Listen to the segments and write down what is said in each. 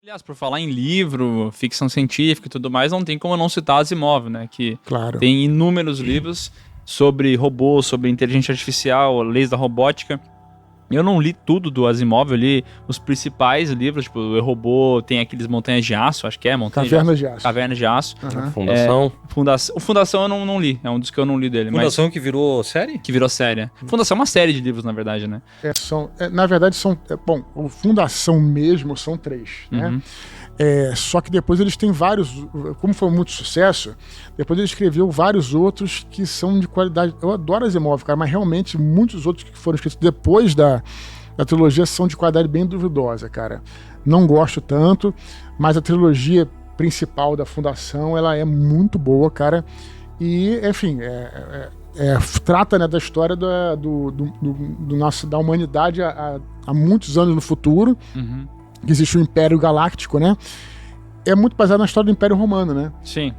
Aliás, por falar em livro, ficção científica e tudo mais, não tem como não citar Asimov, né? Que tem inúmeros livros sobre robôs, sobre inteligência artificial, leis da robótica. Eu não li tudo do Asimov, eu li os principais livros, tipo, o Robô, tem aqueles Montanhas de Aço, acho que é, Cavernas de Aço. Cavernas de Aço. Fundação. O Fundação eu não li, é um dos que eu não li dele. Fundação que virou série? Que virou série. Fundação é uma série de livros, na verdade, né? Na verdade, bom, o Fundação mesmo são 3, né? Só que depois eles têm vários, como foi muito sucesso, depois ele escreveu vários outros que são de qualidade. Eu adoro Asimov, cara, mas realmente muitos outros que foram escritos depois da trilogia são de qualidade bem duvidosa, cara. Não gosto tanto, mas a trilogia principal da Fundação, ela é muito boa, cara. E, enfim, trata, né, da história da humanidade há muitos anos no futuro. Que existe o Império Galáctico, né? É muito baseado na história do Império Romano, né? Sim.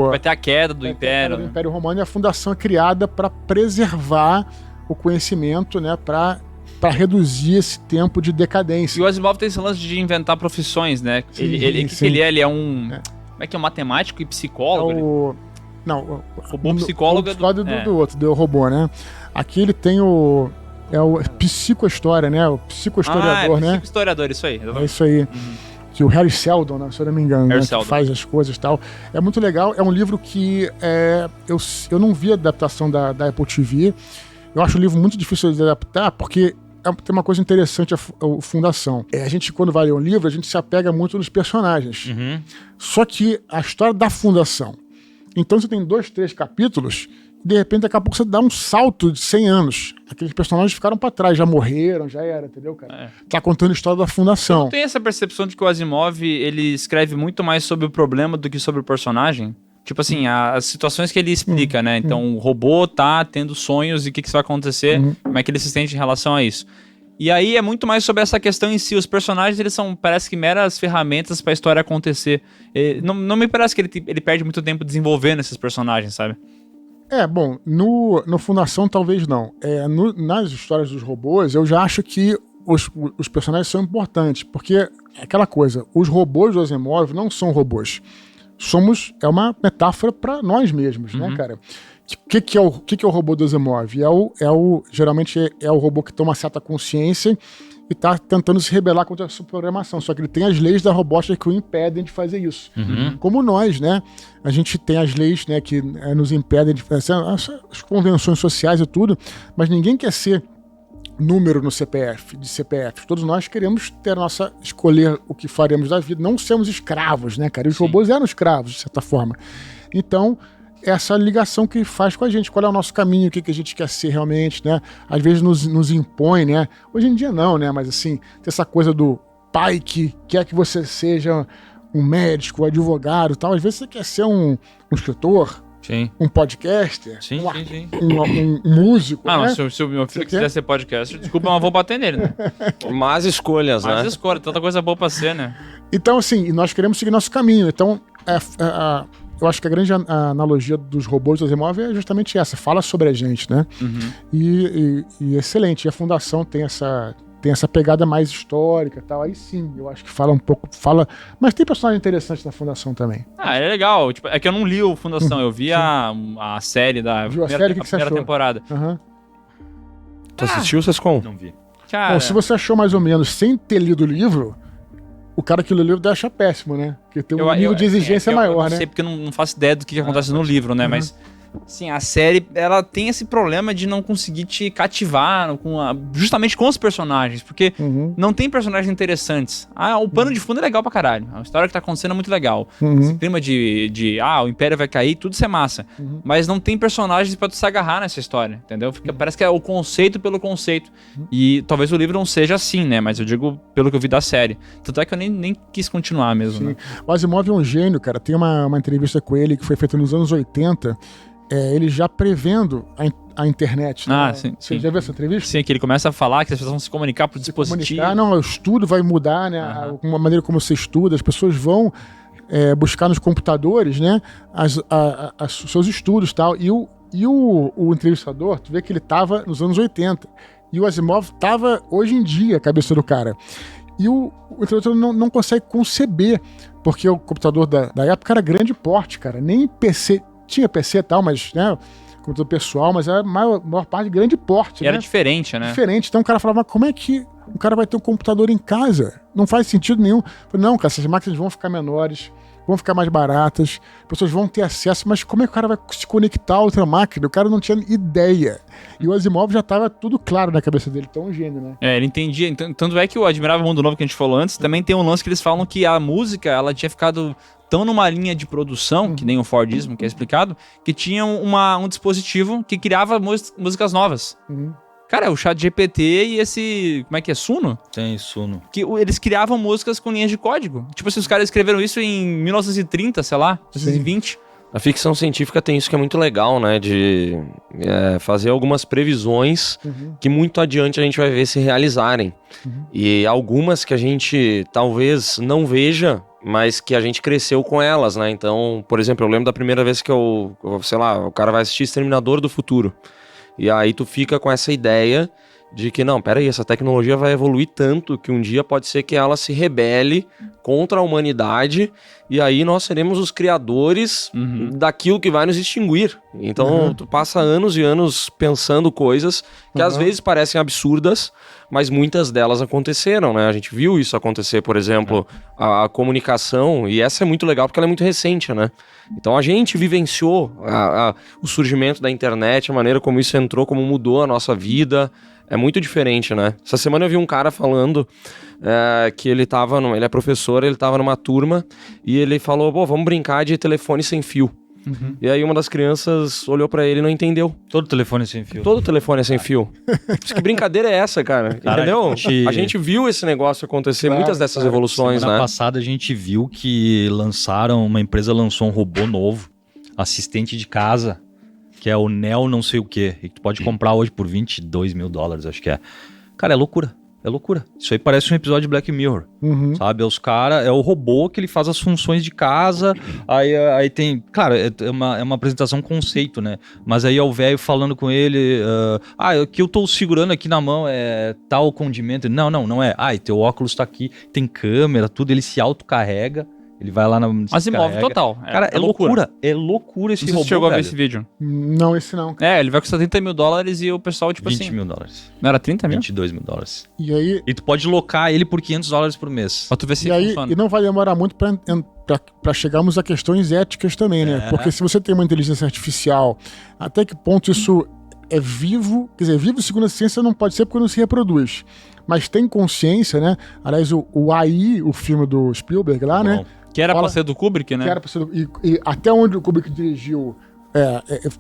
Vai ter a queda do Império. Do Império Romano, e a Fundação é criada para preservar o conhecimento, né? Para reduzir esse tempo de decadência. E o Asimov tem esse lance de inventar profissões, né? Sim, ele é um... Como é que é? Um matemático e psicólogo? Robô psicólogo do outro, do robô, né? Aqui ele tem o psicohistória, né? O psicohistoriador, né? Psicohistoriador, isso aí. É isso aí. Que o Harry Seldon, né? Se eu não me engano, né? Que faz as coisas e tal. É muito legal. É um livro que eu não vi a adaptação da Apple TV. Eu acho o livro muito difícil de adaptar, porque tem uma coisa interessante, a Fundação. A gente, quando vai ler um livro, a gente se apega muito nos personagens. Só que a história da Fundação. Então você tem 2, 3 capítulos, de repente, daqui a pouco você dá um salto de 100 anos. Aqueles personagens ficaram pra trás, já morreram, já era, entendeu, cara? Tá contando a história da Fundação. Não tem essa percepção de que o Asimov, ele escreve muito mais sobre o problema do que sobre o personagem? Tipo assim, as situações que ele explica, né? Então, o robô tá tendo sonhos e o que vai acontecer, como é que ele se sente em relação a isso. E aí é muito mais sobre essa questão em si. Os personagens, eles são, parece que, meras ferramentas pra história acontecer. Não me parece que ele perde muito tempo desenvolvendo esses personagens, sabe? Bom, no Fundação talvez não. Nas histórias dos robôs, eu já acho que os personagens são importantes, porque aquela coisa, os robôs do Asimov não são robôs. É uma metáfora para nós mesmos, né, cara? O que é o robô do Asimov? Geralmente é o robô que tem uma certa consciência e tá tentando se rebelar contra a sua programação. Só que ele tem as leis da robótica que o impedem de fazer isso. Como nós, né? A gente tem as leis, né, que nos impedem de fazer as convenções sociais e tudo, mas ninguém quer ser número no CPF. Todos nós queremos escolher o que faremos da vida, não sermos escravos, né, cara? E os robôs eram escravos, de certa forma. Então, essa ligação que faz com a gente, qual é o nosso caminho, o que a gente quer ser realmente, né? Às vezes nos impõe, né? Hoje em dia não, né? Mas assim, tem essa coisa do pai que quer que você seja um médico, um advogado e tal. Às vezes você quer ser um escritor, um podcaster, um músico, né? Se o meu filho quiser ser podcaster, desculpa, mas eu vou bater nele, né? Más escolhas, né? Más escolhas, tanta coisa boa pra ser, né? Então, assim, nós queremos seguir nosso caminho. Então, eu acho que a grande analogia dos robôs do Asimov é justamente essa, fala sobre a gente, né? E excelente. E a Fundação tem essa pegada mais histórica e tal. Aí sim, eu acho que fala um pouco. Mas tem personagem interessante na Fundação também. É legal. Tipo, é que eu não li o Fundação, eu vi a série da primeira temporada. Tu assistiu, Sescon? Não vi. Cara... Bom, se você achou mais ou menos sem ter lido o livro, o cara que lê o livro deve achar péssimo, né? Porque tem um nível de exigência maior, né? Eu não sei porque eu não faço ideia do que acontece no livro, né? Mas, assim, a série, ela tem esse problema de não conseguir te cativar justamente com os personagens, porque não tem personagens interessantes. O pano de fundo é legal pra caralho. A história que tá acontecendo é muito legal. Esse clima de o Império vai cair, tudo isso é massa. Mas não tem personagens pra tu se agarrar nessa história, entendeu? Parece que é o conceito pelo conceito. E talvez o livro não seja assim, né? Mas eu digo pelo que eu vi da série. Tanto é que eu nem quis continuar mesmo, né? O Asimov é um gênio, cara. Tem uma entrevista com ele que foi feita nos anos 80, ele já prevendo a internet. Né? Sim. Você já viu essa entrevista? Sim, que ele começa a falar que as pessoas vão se comunicar por dispositivo. O estudo vai mudar, né? Uma maneira como você estuda, as pessoas vão buscar nos computadores, né? Os seus estudos e tal. E o entrevistador, tu vê que ele estava nos anos 80. E o Asimov estava hoje em dia, a cabeça do cara. E o intelectual não consegue conceber, porque o computador da época era grande porte, cara. Nem PC, tinha PC e tal, mas, né, computador pessoal, mas era a maior parte de grande porte, E era diferente, né? Diferente. Então o cara falava, como é que o cara vai ter um computador em casa? Não faz sentido nenhum. Eu falei, não, cara, essas máquinas vão ficar menores, vão ficar mais baratas, as pessoas vão ter acesso, mas como é que o cara vai se conectar a outra máquina? O cara não tinha ideia. E o Asimov já estava tudo claro na cabeça dele, tão gênio, né? Ele entendia. Tanto é que o Admirável Mundo Novo que a gente falou antes, também tem um lance que eles falam que a música, ela tinha ficado tão numa linha de produção, que nem o Fordismo, que é explicado, que tinha um dispositivo que criava músicas novas. Cara, o ChatGPT e esse... Como é que é? Suno? Tem Suno. Que eles criavam músicas com linhas de código. Tipo assim, os caras escreveram isso em 1930, sei lá, 1920. A ficção científica tem isso que é muito legal, né? De fazer algumas previsões que muito adiante a gente vai ver se realizarem. E algumas que a gente talvez não veja, mas que a gente cresceu com elas, né? Então, por exemplo, eu lembro da primeira vez que sei lá, o cara vai assistir Exterminador do Futuro. E aí tu fica com essa ideia de que, não, peraí, essa tecnologia vai evoluir tanto que um dia pode ser que ela se rebele contra a humanidade e aí nós seremos os criadores daquilo que vai nos extinguir. Então tu passa anos e anos pensando coisas que às vezes parecem absurdas, mas muitas delas aconteceram, né? A gente viu isso acontecer, por exemplo, a comunicação, e essa é muito legal porque ela é muito recente, né? Então a gente vivenciou o surgimento da internet, a maneira como isso entrou, como mudou a nossa vida. É muito diferente, né? Essa semana eu vi um cara falando que ele é professor, ele tava numa turma e ele falou, pô, vamos brincar de telefone sem fio. E aí uma das crianças olhou pra ele e não entendeu. Todo telefone é sem fio. Todo telefone é sem fio. Que brincadeira é essa, cara? Entendeu? A gente viu esse negócio acontecer, muitas dessas evoluções, Semana né? passada a gente viu que uma empresa lançou um robô novo, assistente de casa, que é o Neo não sei o quê, e que tu pode comprar hoje por $22 mil, acho que é. Cara, é loucura. É loucura. Isso aí parece um episódio de Black Mirror, sabe? É o robô que ele faz as funções de casa, aí tem... Claro, é uma apresentação conceito, né? Mas aí é o velho falando com ele, o que eu tô segurando aqui na mão é tal condimento. Não é. E teu óculos tá aqui, tem câmera, tudo, ele se autocarrega. Ele vai lá na... Asimov total. Cara, é loucura. É loucura esse robô, Você chegou a ver esse vídeo? Não, esse não. Ele vai custar $30 mil e o pessoal, tipo 20 assim... mil. Não era 30 mil? $22 mil. E aí... E tu pode locar ele por $500 por mês. Pra tu ver se E não vai demorar muito pra chegarmos a questões éticas também, né? Porque se você tem uma inteligência artificial, até que ponto isso é vivo? Quer dizer, vivo segundo a ciência não pode ser porque não se reproduz. Mas tem consciência, né? Aliás, o AI, o filme do Spielberg lá, né? Que era pra ser do Kubrick, né? Que era pra ser e até onde o Kubrick dirigiu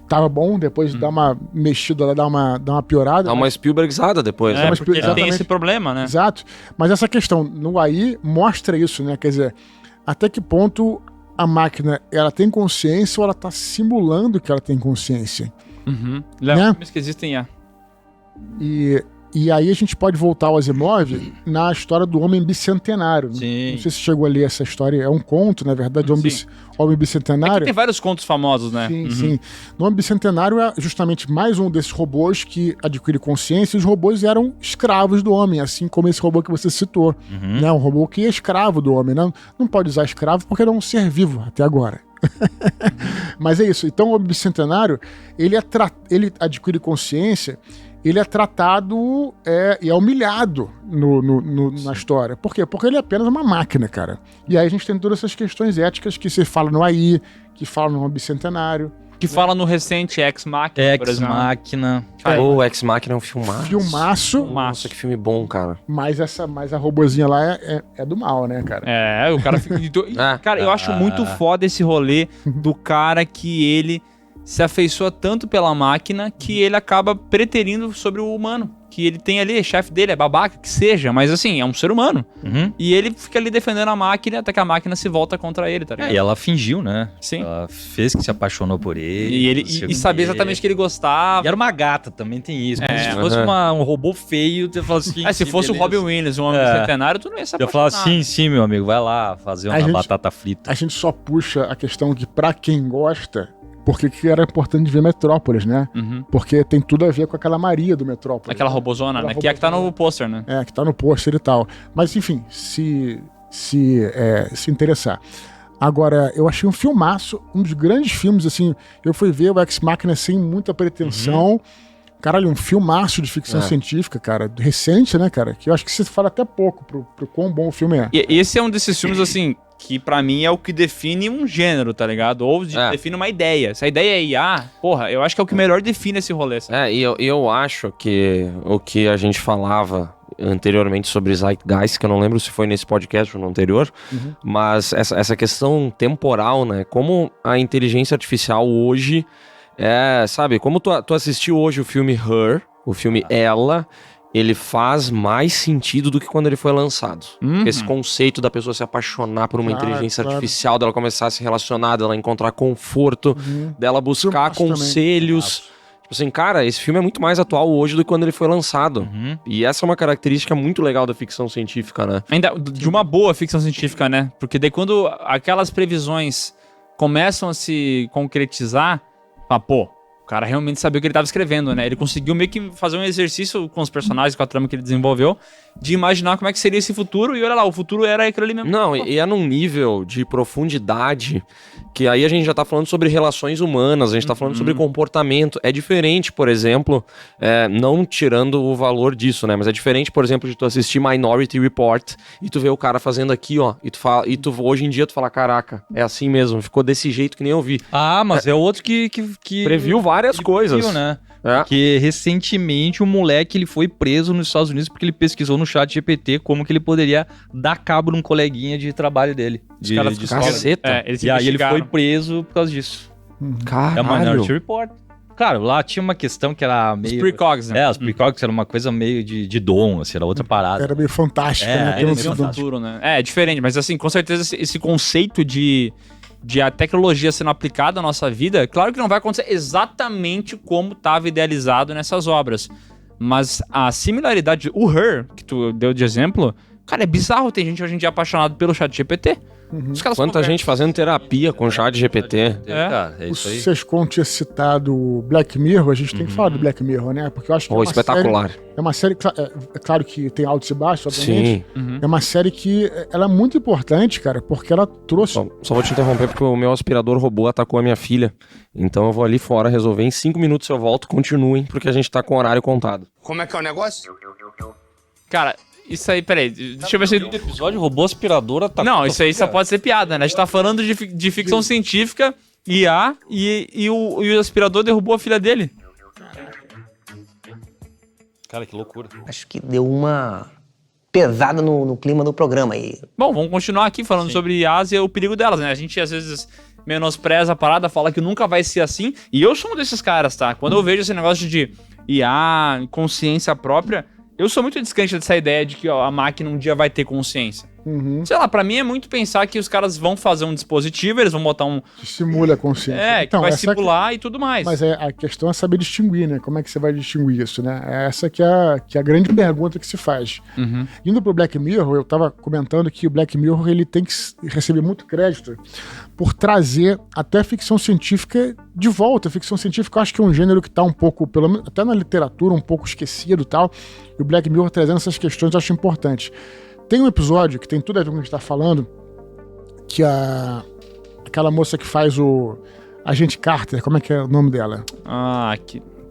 tava bom, depois dá uma mexida lá, dá uma piorada. Dá uma Spielbergzada depois. É, né? porque ele tem esse problema, né? Exato. Mas essa questão no AI mostra isso, né? Quer dizer, até que ponto a máquina ela tem consciência ou ela tá simulando que ela tem consciência. Né? Filmes que existem, E aí a gente pode voltar ao Asimov na história do Homem Bicentenário. Sim. Não sei se chegou a ler essa história. É um conto, na verdade, Homem Bicentenário. Tem vários contos famosos, né? Sim, sim. No Homem Bicentenário é justamente mais um desses robôs que adquire consciência. E os robôs eram escravos do homem, assim como esse robô que você citou. Né? Um robô que é escravo do homem. Não pode usar escravo porque ele é um ser vivo até agora. Mas é isso. Então o Homem Bicentenário, ele adquire consciência, ele é tratado e é humilhado na história. Por quê? Porque ele é apenas uma máquina, cara. E aí a gente tem todas essas questões éticas que se fala no AI, que fala no Bicentenário. Que fala no recente Ex Machina, por exemplo. Ex Machina. O Ex Machina é um filmaço. Filmaço. Nossa, que filme bom, cara. Mas a robozinha lá é do mal, né, cara? O cara fica... Cara, eu acho muito foda esse rolê do cara que ele se afeiçoa tanto pela máquina que ele acaba preterindo sobre o humano. Que ele tem ali, chefe dele, é babaca, que seja, mas assim, é um ser humano. E ele fica ali defendendo a máquina até que a máquina se volta contra ele, tá ligado? E ela fingiu, né? Sim. Ela fez que se apaixonou por ele. E sabia exatamente que ele gostava. E era uma gata, também tem isso. Mas se fosse um robô feio, tu ia falar assim... se fosse o Robin Williams, um homem centenário, tu não ia se apaixonar. Eu ia falar, sim, meu amigo, vai lá fazer uma batata frita. A gente só puxa a questão que pra quem gosta, porque que era importante ver Metrópolis, né? Porque tem tudo a ver com aquela Maria do Metrópolis. Aquela robozona, né? Que é a que tá no pôster, né? É, que tá no pôster e tal. Mas, enfim, se interessar. Agora, eu achei um filmaço, um dos grandes filmes, assim, eu fui ver o Ex Machina sem muita pretensão. Caralho, um filmaço de ficção científica, cara, recente, né, cara? Que eu acho que você fala até pouco pro quão bom o filme é. E esse é um desses filmes, assim, que pra mim é o que define um gênero, tá ligado? Ou define uma ideia. Se a ideia é IA, porra, eu acho que é o que melhor define esse rolê. Sabe? E eu acho que o que a gente falava anteriormente sobre Zeitgeist, que eu não lembro se foi nesse podcast ou no anterior, mas essa questão temporal, né? Como a inteligência artificial hoje sabe, como tu assistiu hoje o filme Her, o filme Ela, ele faz mais sentido do que quando ele foi lançado. Esse conceito da pessoa se apaixonar por uma inteligência artificial, dela começar a se relacionar, dela encontrar conforto, dela buscar conselhos. Tipo assim, cara, esse filme é muito mais atual hoje do que quando ele foi lançado. E essa é uma característica muito legal da ficção científica, né? Ainda de uma boa ficção científica, né? Porque daí quando aquelas previsões começam a se concretizar, pô, o cara realmente sabia o que ele estava escrevendo, né? Ele conseguiu meio que fazer um exercício com os personagens, com a trama que ele desenvolveu, de imaginar como é que seria esse futuro, e olha lá, o futuro era aquilo ali mesmo. Não, e é num nível de profundidade que aí a gente já tá falando sobre relações humanas, a gente tá falando sobre comportamento. É diferente, por exemplo, não tirando o valor disso, né? Mas é diferente, por exemplo, de tu assistir Minority Report e tu ver o cara fazendo aqui, ó, e tu hoje em dia tu fala, caraca, é assim mesmo, ficou desse jeito que nem eu vi. Ah, mas é outro que previu várias coisas. Previu, né? Porque recentemente o moleque ele foi preso nos Estados Unidos porque ele pesquisou no chat GPT como que ele poderia dar cabo num coleguinha de trabalho dele. De caceta. Eles e aí ele foi preso por causa disso. Caralho. É a Minority Report. Claro, lá tinha uma questão que era meio... Os precogs, né? os precogs era uma coisa meio de dom, assim, era outra parada. Era meio fantástica, né? Eles viam o futuro, né? É diferente, mas assim, com certeza esse conceito de a tecnologia sendo aplicada à nossa vida, claro que não vai acontecer exatamente como estava idealizado nessas obras. Mas a similaridade, o Her, que tu deu de exemplo, cara, é bizarro. Tem gente hoje em dia apaixonado pelo chat GPT. Quanta gente fazendo terapia com o chat GPT. Cara, é isso aí. O Sescon tinha citado o Black Mirror, a gente tem que falar do Black Mirror, né? Porque eu acho que espetacular. É uma série, é claro que tem altos e baixos, obviamente. Sim. É uma série que ela é muito importante, cara, porque ela trouxe... Só vou te interromper porque o meu aspirador robô atacou a minha filha. Então eu vou ali fora resolver. Em 5 minutos eu volto, continuem, porque a gente tá com o horário contado. Como é que é o negócio? Cara, isso aí, peraí, deixa eu ver se... O episódio robô aspirador atacou. Não, isso aí só pode ser piada, né? A gente tá falando de ficção científica, IA, e o aspirador derrubou a filha dele. Cara, que loucura. Acho que deu uma pesada no clima do programa aí. Bom, vamos continuar aqui falando sobre IAs e o perigo delas, né? A gente às vezes menospreza a parada, fala que nunca vai ser assim, e eu sou um desses caras, tá? Quando eu vejo esse negócio de IA, consciência própria, eu sou muito descrente dessa ideia de que a máquina um dia vai ter consciência. Sei lá, pra mim é muito pensar que os caras vão fazer um dispositivo, eles vão botar um... Que simula a consciência. que vai simular e tudo mais. Mas a questão é saber distinguir, né? Como é que você vai distinguir isso, né? Essa que é a grande pergunta que se faz. Indo pro Black Mirror, eu tava comentando que o Black Mirror ele tem que receber muito crédito por trazer até a ficção científica de volta. A ficção científica eu acho que é um gênero que tá um pouco, pelo menos até na literatura, um pouco esquecido e tal. E o Black Mirror trazendo essas questões eu acho importante. Tem um episódio que tem tudo a ver com o que a gente tá falando, que aquela moça que faz o Agente Carter, como é que é o nome dela?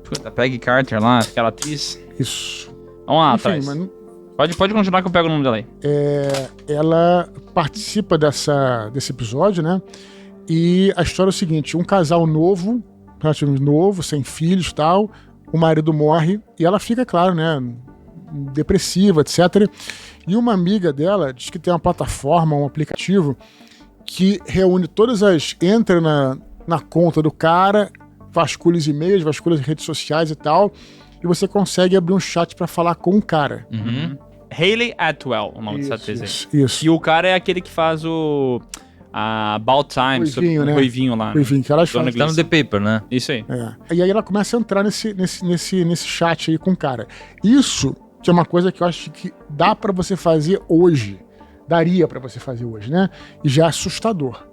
Puta, Peggy Carter lá, aquela atriz. Isso. Vamos lá, Enfim, atrás. Pode continuar que eu pego o nome dela aí. Ela participa desse episódio, né? E a história é o seguinte, um casal novo, relativamente novo, sem filhos e tal, o marido morre e ela fica, claro, né, depressiva, etc. E uma amiga dela diz que tem uma plataforma, um aplicativo que reúne entra na conta do cara, vasculha os e-mails, vasculha as redes sociais e tal, e você consegue abrir um chat pra falar com o cara. Hayley Atwell, o nome dessa atriz aí. Isso. E o cara é aquele que faz a About Time, Ruivinho, né? Ruivinho lá. Ruivinho, que ela faz. Tá no The Paper, né? Isso aí. E aí ela começa a entrar nesse chat aí com o cara. Isso que é uma coisa que eu acho que dá pra você fazer hoje. Daria pra você fazer hoje, né? E já é assustador.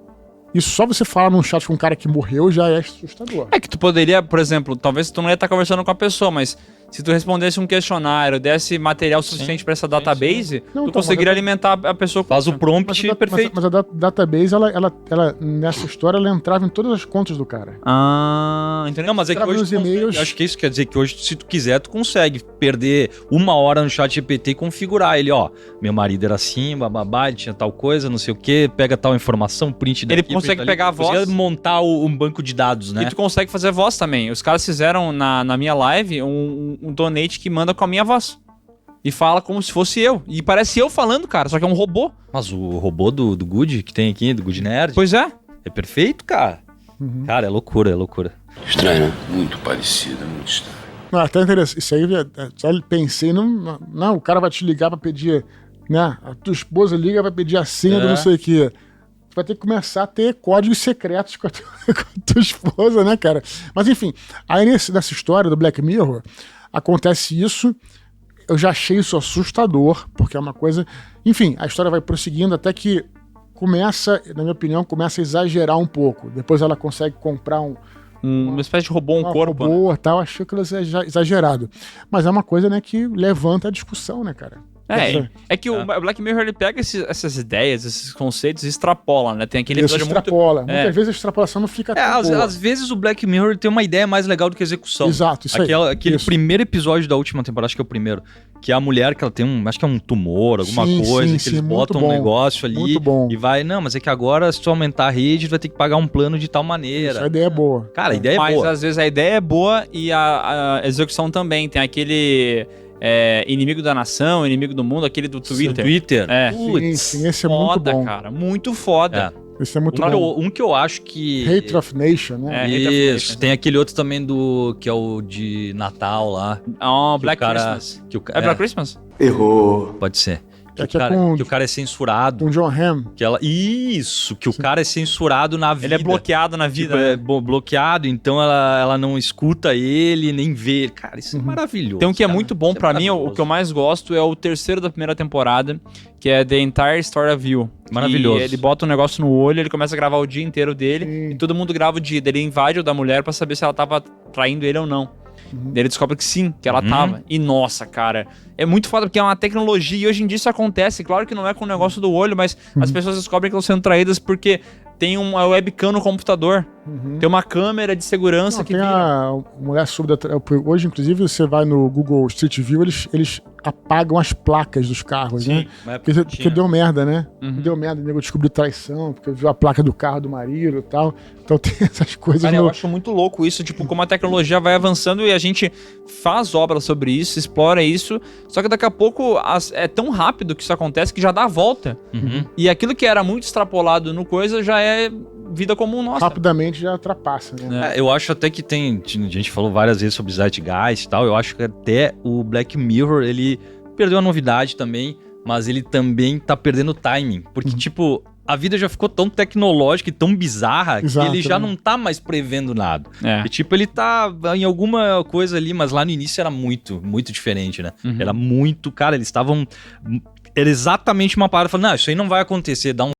Isso só você falar num chat com um cara que morreu já é assustador. É que tu poderia, por exemplo, talvez tu não ia estar conversando com a pessoa, mas se tu respondesse um questionário, desse material suficiente para essa database, Não, tu então, conseguiria alimentar a pessoa com Faz o prompt perfeito. Mas a database, ela, nessa história, ela entrava em todas as contas do cara. Ah, entendeu? Não, mas é que Entrava hoje nos tu consegue. e-mails. Acho que isso quer dizer que hoje, se tu quiser, tu consegue perder 1 hora no chat GPT e configurar ele, ó. Meu marido era assim, bababá, ele tinha tal coisa, não sei o quê, pega tal informação, print daqui. Ele consegue pegar a voz. Consegue montar um banco de dados, né? E tu consegue fazer voz também. Os caras fizeram na minha live um donate que manda com a minha voz. E fala como se fosse eu. E parece eu falando, cara, só que é um robô. Mas o robô do Good que tem aqui, do Good Nerd, Pois é. é perfeito, cara. Cara, é loucura, é loucura. Estranho, né? Muito parecido, muito estranho. Não, até interessante. Isso aí, só pensei, não, o cara vai te ligar pra pedir, né? A tua esposa liga pra pedir a senha do não sei o quê. Tu vai ter que começar a ter códigos secretos com a tua esposa, né, cara? Mas enfim, aí nessa história do Black Mirror, acontece isso. Eu já achei isso assustador, porque é uma coisa... Enfim, a história vai prosseguindo até que começa, na minha opinião, começa a exagerar um pouco. Depois ela consegue comprar Uma espécie de robô, um corpo. Né? robô e tal. Achei aquilo exagerado. Mas é uma coisa, né, que levanta a discussão, né, cara? É que o Black Mirror ele pega essas ideias, esses conceitos e extrapola, né? Tem aquele Isso episódio extrapola. muito... Muitas vezes a extrapolação não fica tão boa. Às vezes o Black Mirror tem uma ideia mais legal do que a execução. Exato, isso aí. Aquele Isso. primeiro episódio da última temporada, acho que é o primeiro, que é a mulher que ela tem acho que é um tumor, alguma coisa, que eles botam um negócio ali muito bom. e vai, não, mas é que agora se tu aumentar a rede, tu vai ter que pagar um plano de tal maneira. Isso, a ideia é boa. Cara, a ideia é Mas boa. às vezes a ideia é boa e a execução também. Tem aquele inimigo da nação, inimigo do mundo, aquele do Twitter. Twitter. É. Sim, esse é muito Foda, bom. cara. Muito foda. Esse é muito bom. Um que eu acho que... Hate of Nation, né? Hate of Isso, Nation. tem aquele outro também que é o de Natal lá. Black cara- Christmas. que o ca- É Black Christmas? Errou. Pode ser. Que, Que o é cara, com- que o cara é censurado. Com John Hamm. Isso, que o cara é censurado na vida. Ele é bloqueado na Tipo, vida. é bloqueado, então ela não escuta ele, nem vê. Cara, isso é maravilhoso. Tem um que é cara. muito bom Isso é pra mim, o maravilhoso. que eu mais gosto é o terceiro da primeira temporada, que é The Entire Story of You. Maravilhoso. E ele bota um negócio no olho, ele começa a gravar o dia inteiro dele, Sim. e todo mundo grava o dia. Daí ele invade o da mulher pra saber se ela tava traindo ele ou não. Daí ele descobre que sim, que ela tava. E nossa, cara, é muito foda porque é uma tecnologia e hoje em dia isso acontece. Claro que não é com o negócio do olho, mas as pessoas descobrem que estão sendo traídas porque tem uma webcam no computador. Tem uma câmera de segurança Não, que tem vira. a mulher surda. Hoje, inclusive, você vai no Google Street View, eles apagam as placas dos carros, né? Porque deu merda, né? Deu merda, o nego descobriu traição, porque viu a placa do carro do marido e tal. Então tem essas coisas. Cara, eu acho muito louco isso, tipo, como a tecnologia vai avançando e a gente faz obras sobre isso, explora isso, só que daqui a pouco é tão rápido que isso acontece que já dá a volta. E aquilo que era muito extrapolado no coisa já é vida comum nossa. Rapidamente já ultrapassa, né? Eu acho até que a gente falou várias vezes sobre Zeitgeist e tal, eu acho que até o Black Mirror, ele perdeu a novidade também, mas ele também tá perdendo o timing, porque tipo, a vida já ficou tão tecnológica e tão bizarra Exato, que ele já né? não tá mais prevendo nada. É. E tipo, ele tá em alguma coisa ali, mas lá no início era muito, muito diferente, né? Era muito, cara, eles estavam... Era exatamente uma parada, falando, não, isso aí não vai acontecer, dá um